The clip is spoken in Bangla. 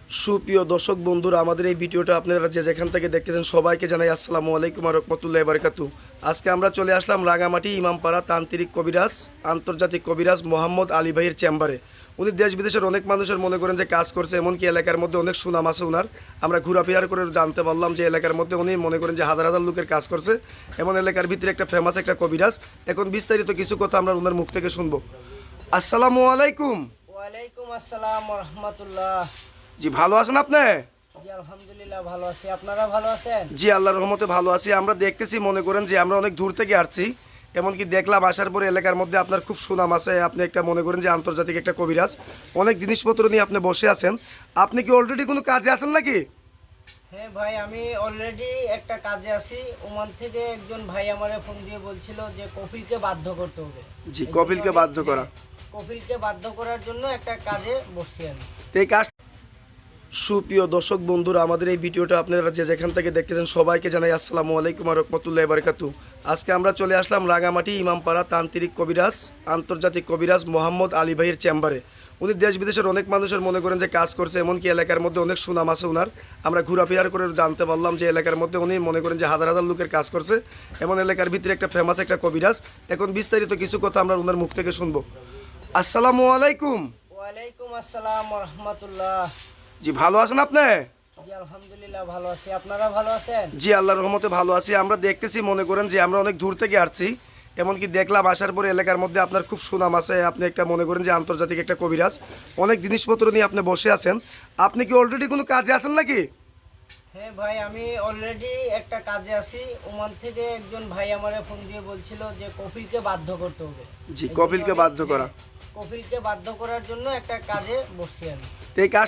সুপ্রিয় দর্শক বন্ধুরা, আমাদের এই ভিডিওটা আপনারা যে যেখান থেকে দেখতেছেন সবাইকে জানাই আসসালামু আলাইকুম ওয়া রাহমাতুল্লাহি ওয়া বারাকাতুহু। আজকে আমরা চলে আসলাম রাঙামাটি ইমামপাড়া তান্ত্রিক কবিরাজ, আন্তর্জাতিক কবিরাজ মোহাম্মদ আলী ভাইয়ের চেম্বারে। উনি দেশ বিদেশের অনেক মানুষের মনে করেন যে কাজ করছে, এমনকি এলাকার মধ্যে অনেক সুনাম আছে ওনার। আমরা ঘোরাফেরা করে জানতে পারলাম যে এলাকার মধ্যে উনি মনে করেন যে হাজার হাজার লোকের কাজ করছে, এমন এলাকার ভিতরে একটা ফেমাস একটা কবিরাজ। এখন বিস্তারিত কিছু কথা আমরা ওনার মুখ থেকে শুনবো। আসসালামু আলাইকুম। ওয়ালাইকুম আসসালাম ওয়া রাহমাতুল্লাহ। জি, ভালো আছেন আপনি? জি আলহামদুলিল্লাহ ভালো আছি, আপনারা ভালো আছেন? জি, আল্লাহর রহমতে ভালো আছি। আমরা দেখতেছি মনে করেন যে আমরা অনেক দূর থেকে আসছি, এমনকি দেখলাম আসার পরে এলাকার মধ্যে আপনার খুব সুনাম আছে। আপনি একটা মনে করেন যে আন্তর্জাতিক একটা কবিরাজ, অনেক জিনিসপত্র নিয়ে আপনি বসে আছেন। আপনি কি অলরেডি কোনো কাজে আছেন নাকি? হ্যাঁ ভাই, আমি অলরেডি একটা কাজে আছি। ওমান থেকে একজন ভাই আমারে ফোন দিয়ে বলছিল যে কপিলকে বাধ্য করতে হবে। জি, কপিলকে বাধ্য করা। কপিলকে বাধ্য করার জন্য একটা কাজে বসছি আমি। তো এই কাজ, সুপ্রিয় দর্শক বন্ধুরা, আমাদের এই ভিডিওটা আপনারা যে যেখান থেকে দেখতেছেন সবাইকে জানাই আসসালামু আলাইকুম ওয়া রাহমাতুল্লাহি ওয়া বারাকাতুহু। আজকে আমরা চলে আসলাম রাঙামাটি ইমামপাড়া তান্ত্রিক কবিরাজ, আন্তর্জাতিক কবিরাজ মোহাম্মদ আলী ভাইয়ের চেম্বারে। উনি দেশ বিদেশের অনেক মানুষের মনে করেন যে কাজ করছে, এমনকি এলাকার মধ্যে অনেক সুনাম আছে ওনার। আমরা ঘোরাফেরা করে জানতে পারলাম যে এলাকার মধ্যে উনি মনে করেন যে হাজার হাজার লোকের কাজ করছে, এমন এলাকার ভিতরে একটা ফেমাস একটা কবিরাজ। এখন বিস্তারিত কিছু কথা আমরা ওনার মুখ থেকে শুনবো। আসসালামু আলাইকুম। ওয়ালাইকুম আসসালাম ওয়া রাহমাতুল্লাহ। জি, ভালো আছেন আপনি? জি আলহামদুলিল্লাহ ভালো আছি, আপনারা ভালো আছেন? জি, আল্লাহর রহমতে ভালো আছি। আমরা দেখতেছি মনে করেন যে আমরা অনেক দূর থেকে আসছি, এমনকি দেখলাম আসার পরে এলাকার মধ্যে আপনার খুব সুনাম আছে। আপনি একটা মনে করেন যে আন্তর্জাতিক একটা কবিরাজ, অনেক জিনিসপত্র নিয়ে আপনি বসে আছেন। আপনি কি অলরেডি কোনো কাজে আছেন নাকি? হ্যাঁ ভাই, আমি অলরেডি একটা কাজে আছি। ওমান থেকে একজন ভাই আমারে ফোন দিয়ে বলছিল যে কপিলকে বাধ্য করতে হবে। জি, কপিলকে বাধ্য করা। কপিলকে বাধ্য করার জন্য একটা কাজে বসছি আমি। তো এই কাজ